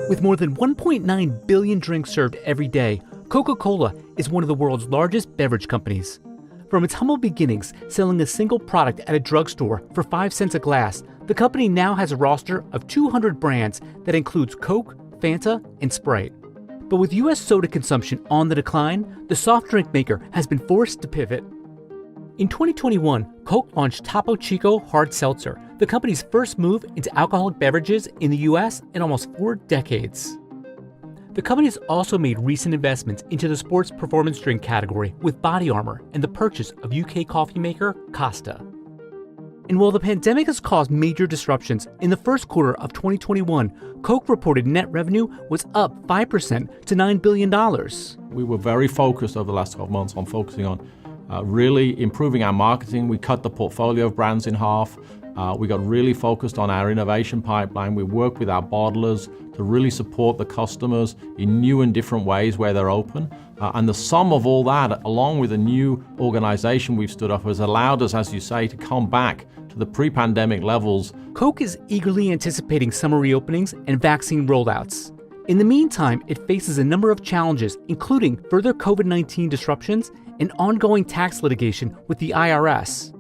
With more than 1.9 billion drinks served every day, Coca-Cola is one of the world's largest beverage companies. From its humble beginnings, selling a single product at a drugstore for 5 cents a glass, the company now has a roster of 200 brands that includes Coke, Fanta, and Sprite. But with U.S. soda consumption on the decline, the soft drink maker has been forced to pivot. In 2021, Coke launched Topo Chico Hard Seltzer, the company's first move into alcoholic beverages in the U.S. in almost 4 decades. The company has also made recent investments into the sports performance drink category with Body Armor and the purchase of UK coffee maker Costa. And while the pandemic has caused major disruptions, in the first quarter of 2021, Coke reported net revenue was up 5% to $9 billion. We were very focused over the last 12 months on focusing on really improving our marketing. We cut the portfolio of brands in half. We got really focused on our innovation pipeline. We worked with our bottlers to really support the customers in new and different ways where they're open. And the sum of all that, along with a new organization we've stood up, has allowed us, as you say, to come back to the pre-pandemic levels. Coke is eagerly anticipating summer reopenings and vaccine rollouts. In the meantime, it faces a number of challenges, including further COVID-19 disruptions and ongoing tax litigation with the IRS.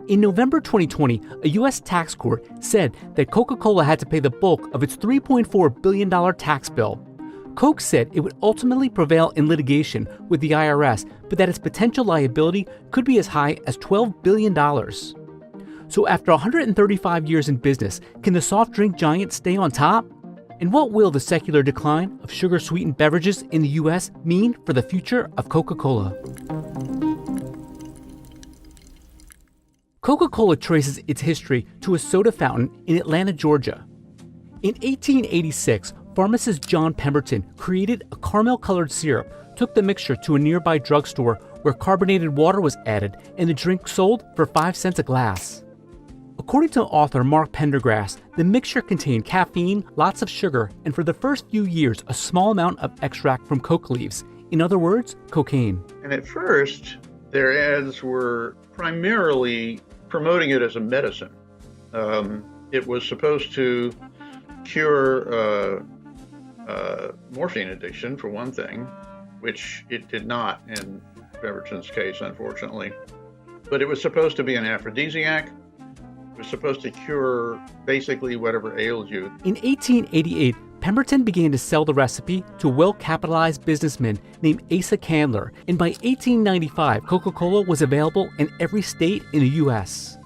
In November 2020, a U.S. tax court said that Coca-Cola had to pay the bulk of its $3.4 billion tax bill. Coke said it would ultimately prevail in litigation with the IRS, but that its potential liability could be as high as $12 billion. So after 135 years in business, can the soft drink giant stay on top? And what will the secular decline of sugar-sweetened beverages in the U.S. mean for the future of Coca-Cola? Coca-Cola traces its history to a soda fountain in Atlanta, Georgia. In 1886, pharmacist John Pemberton created a caramel-colored syrup, took the mixture to a nearby drugstore where carbonated water was added and the drink sold for 5 cents a glass. According to author Mark Pendergrass, the mixture contained caffeine, lots of sugar, and for the first few years, a small amount of extract from coke leaves. In other words, cocaine. And at first, their ads were primarily promoting it as a medicine. It was supposed to cure morphine addiction, for one thing, which it did not in Pemberton's case, unfortunately. But it was supposed to be an aphrodisiac. It was supposed to cure basically whatever ails you. In 1888, Pemberton began to sell the recipe to a well-capitalized businessman named Asa Candler, and by 1895, Coca-Cola was available in every state in the U.S.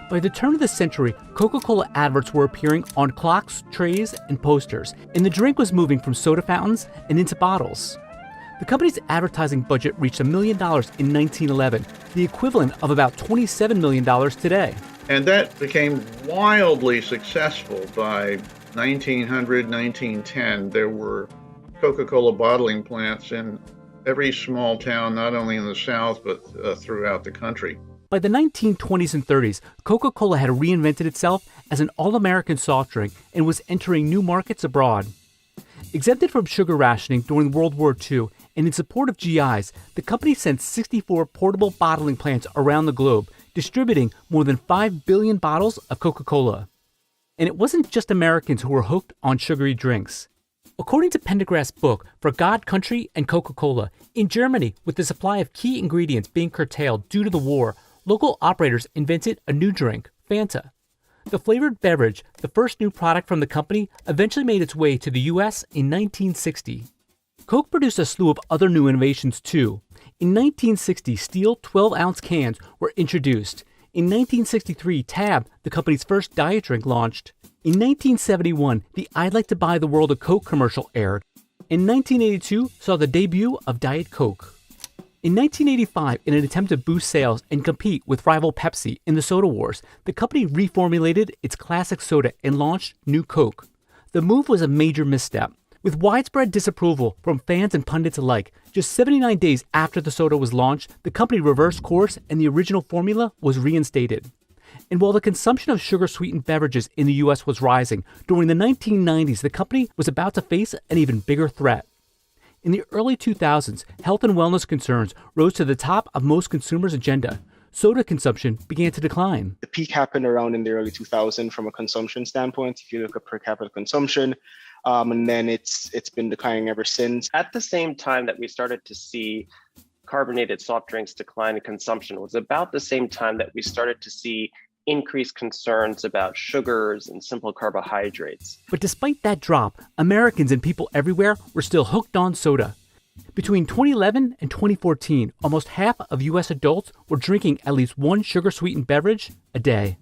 By the turn of the century, Coca-Cola adverts were appearing on clocks, trays, and posters, and the drink was moving from soda fountains and into bottles. The company's advertising budget reached $1 million in 1911, the equivalent of about $27 million today. And that became wildly successful by 1900, 1910. There were Coca-Cola bottling plants in every small town, not only in the South, but throughout the country. By the 1920s and 30s, Coca-Cola had reinvented itself as an all-American soft drink and was entering new markets abroad. Exempted from sugar rationing during World War II and in support of GIs, the company sent 64 portable bottling plants around the globe, distributing more than 5 billion bottles of Coca-Cola. And it wasn't just Americans who were hooked on sugary drinks. According to Pendergrass' book, For God, Country, and Coca-Cola, in Germany, with the supply of key ingredients being curtailed due to the war, local operators invented a new drink, Fanta. The flavored beverage, the first new product from the company, eventually made its way to the U.S. in 1960. Coke produced a slew of other new innovations too. In 1960, steel 12-ounce cans were introduced. In 1963, Tab, the company's first diet drink, launched. In 1971, the I'd Like to Buy the World a Coke commercial aired. In 1982, saw the debut of Diet Coke. In 1985, in an attempt to boost sales and compete with rival Pepsi in the soda wars, the company reformulated its classic soda and launched New Coke. The move was a major misstep. With widespread disapproval from fans and pundits alike, just 79 days after the soda was launched, the company reversed course and the original formula was reinstated. And while the consumption of sugar-sweetened beverages in the U.S. was rising, during the 1990s, the company was about to face an even bigger threat. In the early 2000s, health and wellness concerns rose to the top of most consumers' agenda. soda consumption began to decline. The peak happened around in the early 2000s from a consumption standpoint, if you look at per capita consumption, and then it's been declining ever since. At the same time that we started to see carbonated soft drinks decline in consumption was about the same time that we started to see increased concerns about sugars and simple carbohydrates. But despite that drop, Americans and people everywhere were still hooked on soda. Between 2011 and 2014, almost half of U.S. adults were drinking at least one sugar-sweetened beverage a day.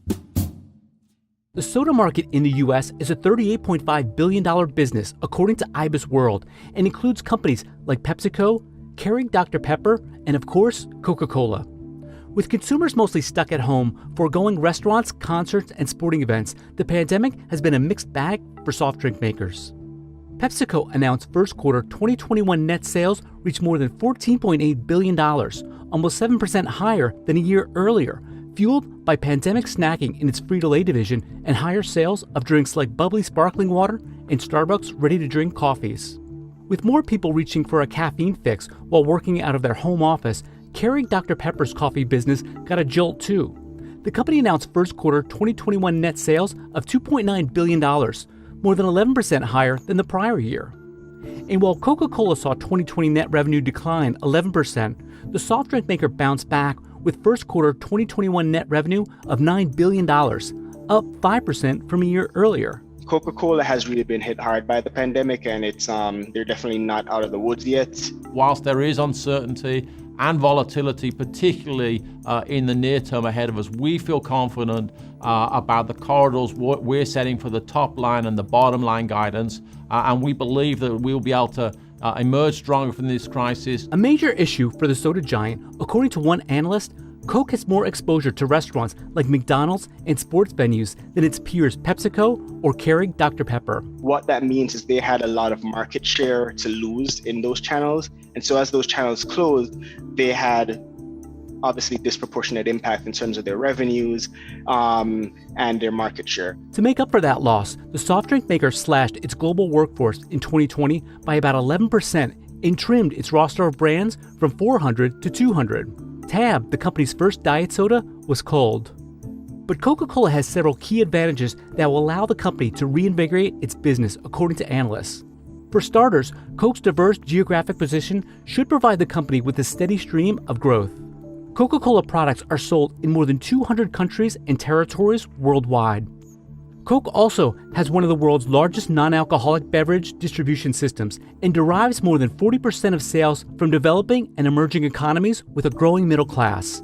The soda market in the U.S. is a $38.5 billion business, according to IBIS World, and includes companies like PepsiCo, Keurig Dr. Pepper, and of course, Coca-Cola. With consumers mostly stuck at home, foregoing restaurants, concerts, and sporting events, the pandemic has been a mixed bag for soft drink makers. PepsiCo announced first quarter 2021 net sales reached more than $14.8 billion, almost 7% higher than a year earlier, fueled by pandemic snacking in its Frito-Lay division and higher sales of drinks like bubbly sparkling water and Starbucks ready-to-drink coffees. With more people reaching for a caffeine fix while working out of their home office, Keurig Dr. Pepper's coffee business got a jolt too. The company announced first quarter 2021 net sales of $2.9 billion, more than 11% higher than the prior year. And while Coca-Cola saw 2020 net revenue decline 11%, the soft drink maker bounced back with first quarter 2021 net revenue of $9 billion, up 5% from a year earlier. Coca-Cola has really been hit hard by the pandemic, and they're definitely not out of the woods yet. Whilst there is uncertainty and volatility, particularly in the near term ahead of us, we feel confident about the corridors we're setting for the top line and the bottom line guidance, and we believe that we'll be able to emerge stronger from this crisis. A major issue for the soda giant, according to one analyst, Coke has more exposure to restaurants like McDonald's and sports venues than its peers PepsiCo or Keurig Dr. Pepper. What that means is they had a lot of market share to lose in those channels. And so as those channels closed, they had obviously disproportionate impact in terms of their revenues and their market share. To make up for that loss, the soft drink maker slashed its global workforce in 2020 by about 11% and trimmed its roster of brands from 400 to 200. Tab, the company's first diet soda, was cold. But Coca-Cola has several key advantages that will allow the company to reinvigorate its business, according to analysts. For starters, Coke's diverse geographic position should provide the company with a steady stream of growth. Coca-Cola products are sold in more than 200 countries and territories worldwide. Coke also has one of the world's largest non-alcoholic beverage distribution systems and derives more than 40% of sales from developing and emerging economies with a growing middle class.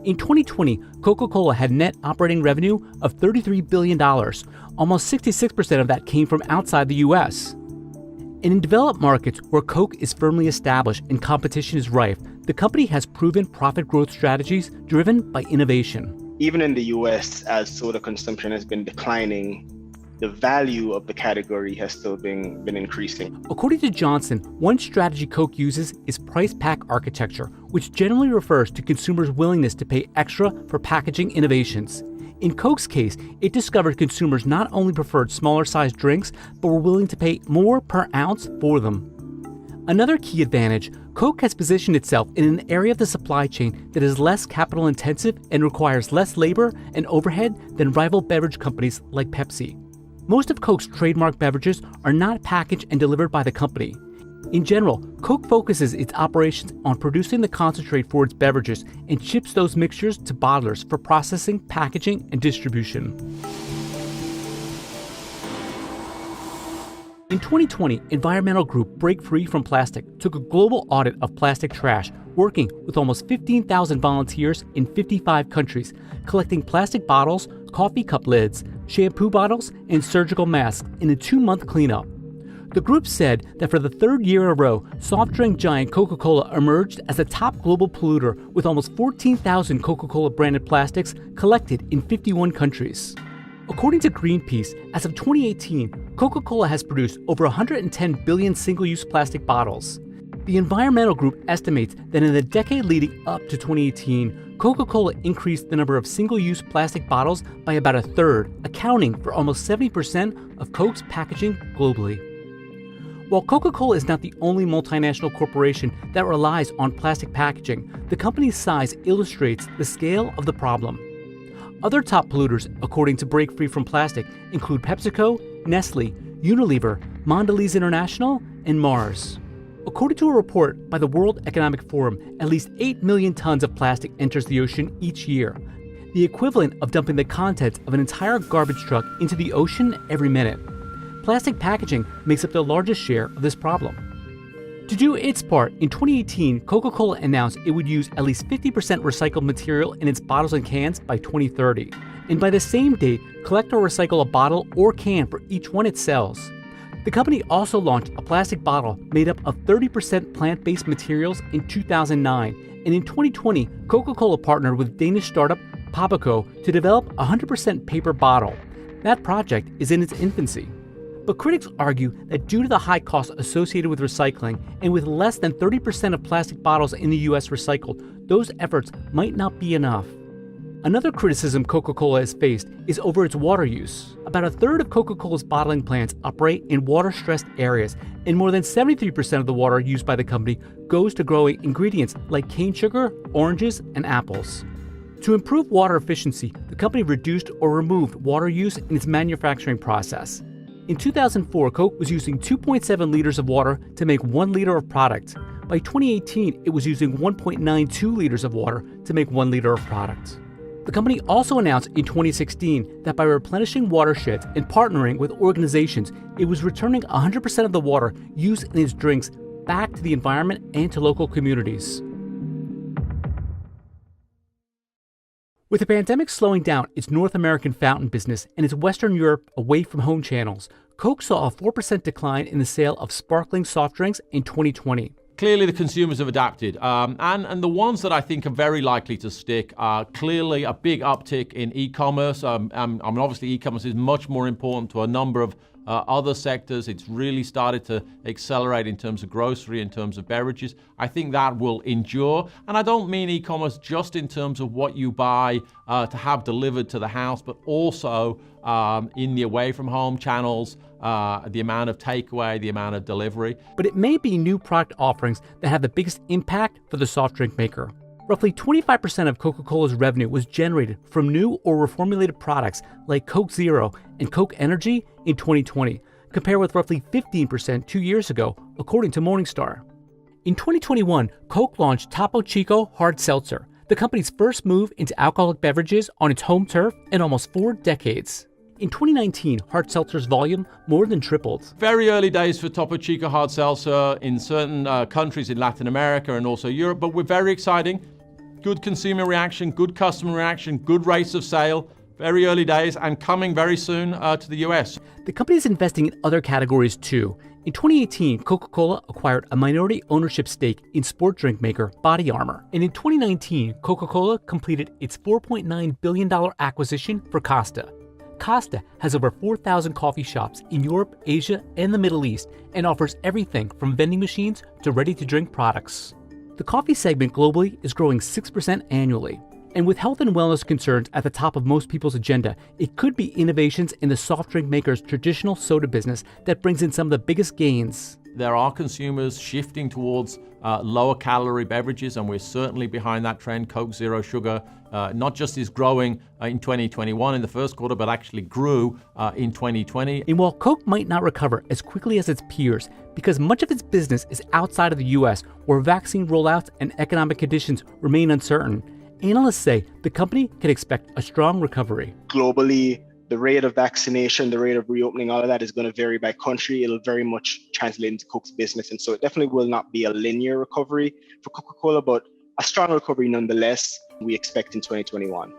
In 2020, Coca-Cola had net operating revenue of $33 billion. Almost 66% of that came from outside the U.S. And in developed markets where Coke is firmly established and competition is rife, the company has proven profit growth strategies driven by innovation. Even in the US, as soda consumption has been declining, the value of the category has still been increasing. According to Johnson, one strategy Coke uses is price pack architecture, which generally refers to consumers' willingness to pay extra for packaging innovations. In Coke's case, it discovered consumers not only preferred smaller-sized drinks, but were willing to pay more per ounce for them. Another key advantage, Coke has positioned itself in an area of the supply chain that is less capital intensive and requires less labor and overhead than rival beverage companies like Pepsi. Most of Coke's trademark beverages are not packaged and delivered by the company. In general, Coke focuses its operations on producing the concentrate for its beverages and ships those mixtures to bottlers for processing, packaging, and distribution. In 2020, environmental group Break Free from Plastic took a global audit of plastic trash, working with almost 15,000 volunteers in 55 countries, collecting plastic bottles, coffee cup lids, shampoo bottles, and surgical masks in a 2-month cleanup. The group said that for the third year in a row, soft drink giant Coca-Cola emerged as the top global polluter with almost 14,000 Coca-Cola branded plastics collected in 51 countries. According to Greenpeace, as of 2018, Coca-Cola has produced over 110 billion single-use plastic bottles. The environmental group estimates that in the decade leading up to 2018, Coca-Cola increased the number of single-use plastic bottles by about a third, accounting for almost 70% of Coke's packaging globally. While Coca-Cola is not the only multinational corporation that relies on plastic packaging, the company's size illustrates the scale of the problem. Other top polluters, according to Break Free from Plastic, include PepsiCo, Nestle, Unilever, Mondelez International, and Mars. According to a report by the World Economic Forum, at least 8 million tons of plastic enters the ocean each year, the equivalent of dumping the contents of an entire garbage truck into the ocean every minute. Plastic packaging makes up the largest share of this problem. To do its part, in 2018, Coca-Cola announced it would use at least 50% recycled material in its bottles and cans by 2030. And by the same date, collect or recycle a bottle or can for each one it sells. The company also launched a plastic bottle made up of 30% plant-based materials in 2009. And in 2020, Coca-Cola partnered with Danish startup PepsiCo to develop a 100% paper bottle. That project is in its infancy. But critics argue that due to the high costs associated with recycling and with less than 30% of plastic bottles in the US recycled, those efforts might not be enough. Another criticism Coca-Cola has faced is over its water use. About a third of Coca-Cola's bottling plants operate in water-stressed areas, and more than 73% of the water used by the company goes to growing ingredients like cane sugar, oranges, and apples. To improve water efficiency, the company reduced or removed water use in its manufacturing process. In 2004, Coke was using 2.7 liters of water to make 1 liter of product. By 2018, it was using 1.92 liters of water to make 1 liter of product. The company also announced in 2016 that by replenishing watersheds and partnering with organizations, it was returning 100% of the water used in its drinks back to the environment and to local communities. With the pandemic slowing down its North American fountain business and its Western Europe away-from-home channels, Coke saw a 4% decline in the sale of sparkling soft drinks in 2020. Clearly, the consumers have adapted, and the ones that I think are very likely to stick are clearly a big uptick in e-commerce. Obviously, e-commerce is much more important to a number of other sectors. It's really started to accelerate in terms of grocery, in terms of beverages. I think that will endure. And I don't mean e-commerce just in terms of what you buy to have delivered to the house, but also in the away-from-home channels, the amount of takeaway, the amount of delivery. But it may be new product offerings that have the biggest impact for the soft drink maker. Roughly 25% of Coca-Cola's revenue was generated from new or reformulated products like Coke Zero and Coke Energy in 2020, compared with roughly 15% 2 years ago, according to Morningstar. In 2021, Coke launched Topo Chico Hard Seltzer, the company's first move into alcoholic beverages on its home turf in almost 4 decades. In 2019, hard seltzer's volume more than tripled. Very early days for Topo Chico Hard Seltzer in certain countries in Latin America and also Europe, but we're very exciting. Good consumer reaction, good customer reaction, good rates of sale. Very early days and coming very soon to the US. The company is investing in other categories too. In 2018, Coca-Cola acquired a minority ownership stake in sport drink maker Body Armor. And in 2019, Coca-Cola completed its $4.9 billion acquisition for Costa. Costa has over 4,000 coffee shops in Europe, Asia, and the Middle East, and offers everything from vending machines to ready-to-drink products. The coffee segment globally is growing 6% annually. And with health and wellness concerns at the top of most people's agenda, it could be innovations in the soft drink maker's traditional soda business that brings in some of the biggest gains. There are consumers shifting towards lower calorie beverages, and we're certainly behind that trend. Coke Zero Sugar not just is growing in 2021 in the first quarter, but actually grew in 2020. And while Coke might not recover as quickly as its peers, because much of its business is outside of the US, where vaccine rollouts and economic conditions remain uncertain, analysts say the company can expect a strong recovery. Globally, the rate of vaccination, the rate of reopening, all of that is going to vary by country. It'll very much translate into Coke's business. And so it definitely will not be a linear recovery for Coca-Cola, but a strong recovery nonetheless, we expect in 2021.